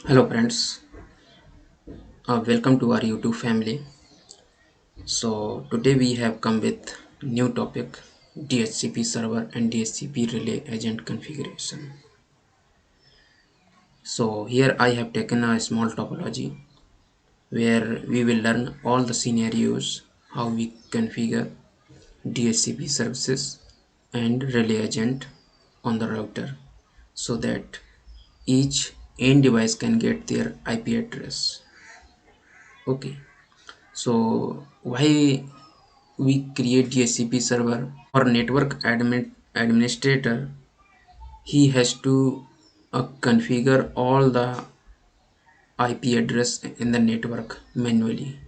Hello friends, welcome to our YouTube family. So today we have come with new topic, DHCP server and DHCP relay agent configuration. So here I have taken a small topology where we will learn all the scenarios how we configure DHCP services and relay agent on the router so that each end device can get their IP address. Okay, so why we create DHCP server? For network administrator, he has to configure all the IP address in the network manually.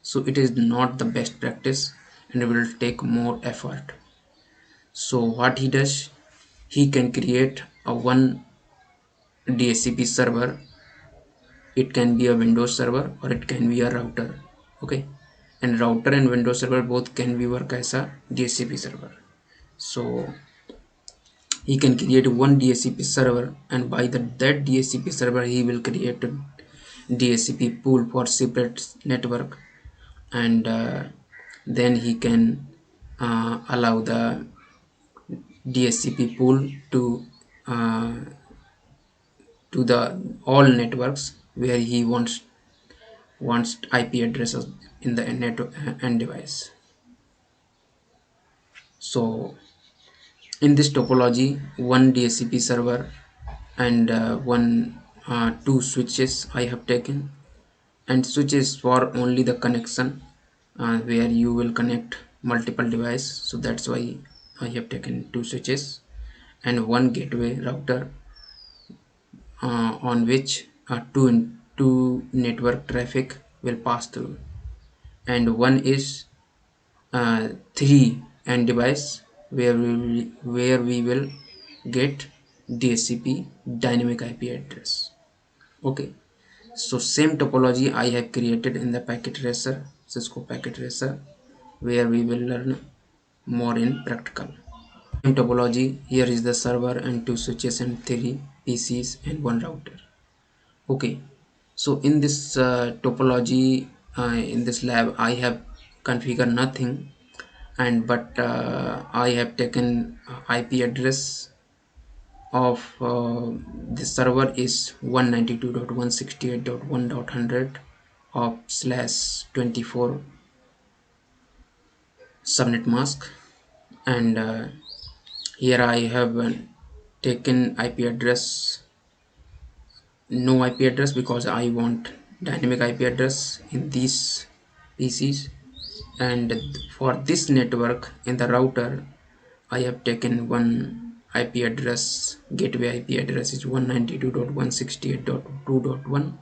So it is not the best practice and will take more effort. So what he does, he can create a one DHCP server. It can be a Windows server or it can be a router. Okay, and router and Windows server both can be work as a DHCP server. So he can create one DHCP server, and by that DHCP server he will create a DHCP pool for separate network, and then he can allow the DHCP pool uh, to the all networks where he wants IP addresses in the end device. So in this topology, one DHCP server and two switches I have taken, and switches for only the connection where you will connect multiple device. So that's why I have taken two switches and one gateway router on which two network traffic will pass through, and one is three end device where we will get DHCP dynamic IP address. Okay, so same topology I have created in the packet tracer, Cisco Packet Tracer, where we will learn more in practical. Same topology, here is the server and two switches and three PCs and one router. Okay, so in this topology, in this lab I have configured nothing, and but I have taken IP address of the server is 192.168.1.100 of /24 subnet mask, and here I have taken IP address, no IP address, because I want dynamic IP address in these PCs, and for this network in the router I have taken one IP address, gateway IP address is 192.168.2.1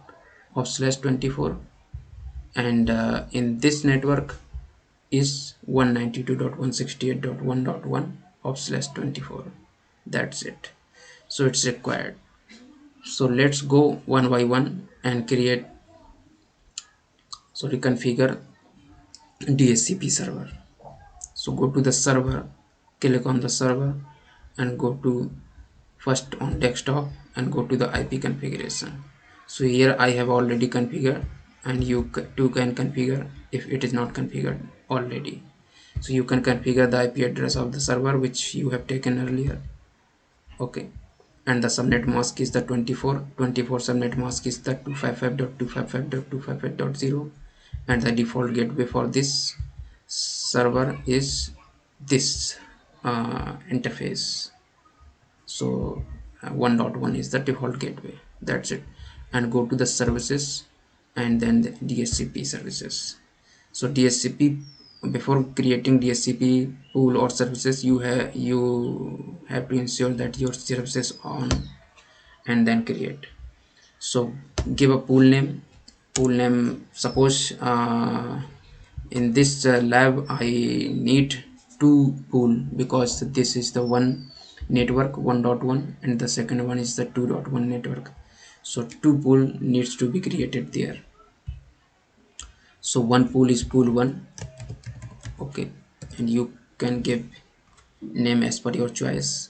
of /24, and in this network is 192.168.1.1 of /24. That's it. So it's required. So let's go one by one and configure DHCP server. So go to the server, click on the server and go to first on desktop and go to the IP configuration. So here I have already configured, and you too can configure if it is not configured already. So you can configure the IP address of the server which you have taken earlier. Okay, and the subnet mask is the 24 subnet mask is the 255.255.255.0, and the default gateway for this server is this interface. So 1.1 is the default gateway. That's it. And go to the services and then the DHCP services. So DHCP, before creating DHCP pool or services, you have to ensure that your services on and then create. So give a pool name. Suppose in this lab I need two pool, because this is the one network 1.1 and the second one is the 2.1 network. So two pool needs to be created there. So one pool is pool 1. Okay, and you can give name as per your choice,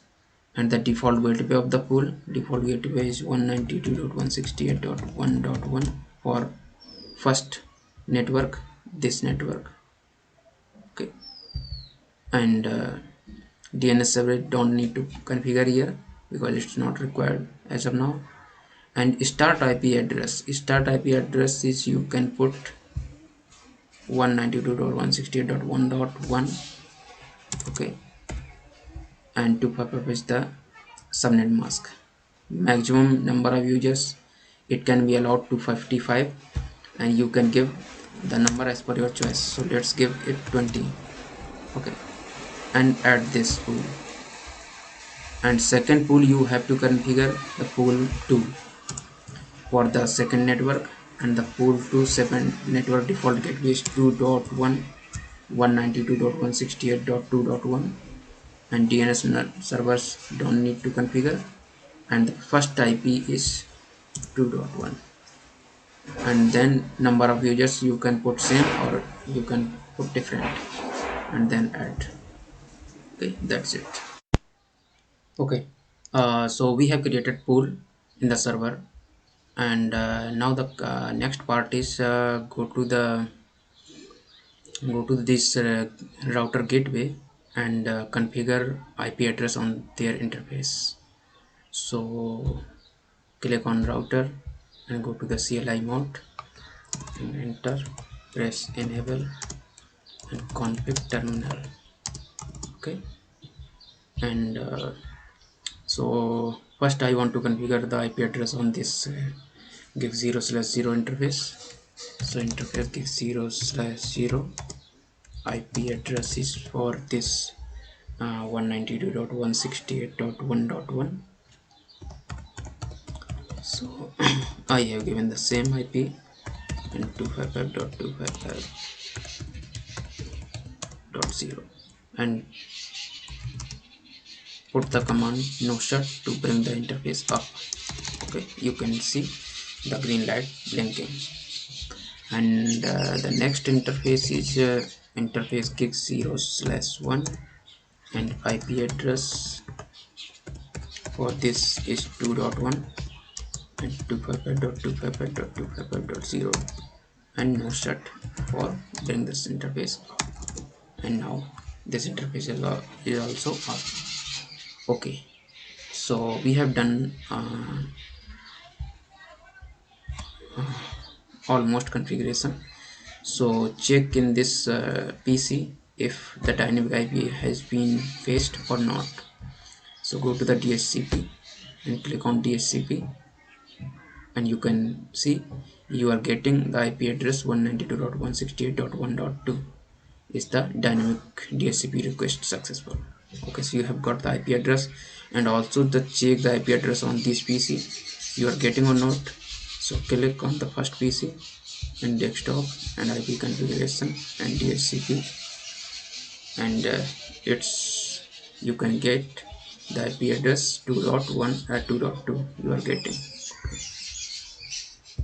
and the default gateway of the pool. Default gateway is 192.168.1.1 for first network, this network. Okay, and DNS server don't need to configure here because it's not required as of now. And start IP address. Start IP address is you can put 192.168.1.1. okay, and 255 is the subnet mask. Maximum number of users it can be allowed to 55, and you can give the number as per your choice. So let's give it 20. Okay, and add this pool. And second pool you have to configure the pool 2 for the second network, and the pool 2 7 network default gateway is 2.1 192.168.2.1, and DNS servers don't need to configure, and the first IP is 2.1, and then number of users you can put same or you can put different and then add. Okay, that's it. Okay, so we have created pool in the server, and now the next part is go to this router gateway and configure IP address on their interface. So click on router and go to the CLI mode and enter, press enable and config terminal. Okay, and so first I want to configure the IP address on this give 0/0 interface. So interface give 0/0. IP address is for this 192.168.1.1. so I have given the same IP and 255.255.0 and put the command no shut to bring the interface up. Okay, you can see the green light blinking, and the next interface is interface gig 0/1, and IP address for this is 2.1 and 255.255.255.0 and no shut for bring this interface up. And now this interface is also up. Okay, so we have done almost configuration. So check in this PC if the dynamic IP has been faced or not. So go to the DHCP and click on DHCP, and you can see you are getting the IP address 192.168.1.2 is the dynamic DHCP request successful. Okay, so you have got the IP address, and also the check the IP address on this PC you are getting or not. So click on the first PC and desktop and IP configuration and DHCP, and it's you can get the IP address 2.1 at 2.2 you are getting,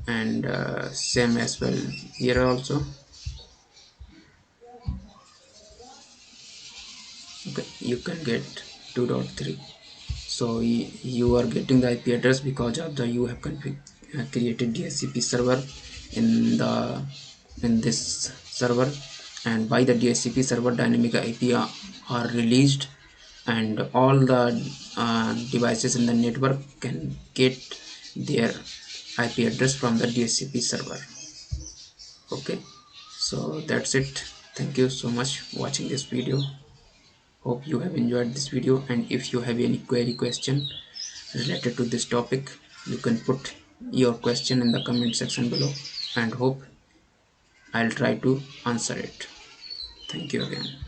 and same as well here also. Okay, you can get 2.3. So you are getting the IP address because of the you have created DHCP server in the in this server, and by the DHCP server dynamic IP are released, and all the devices in the network can get their IP address from the DHCP server. Okay, so that's it. Thank you so much for watching this video. Hope you have enjoyed this video, and if you have any question related to this topic, you can put your question in the comment section below, and hope I'll try to answer it. Thank you again.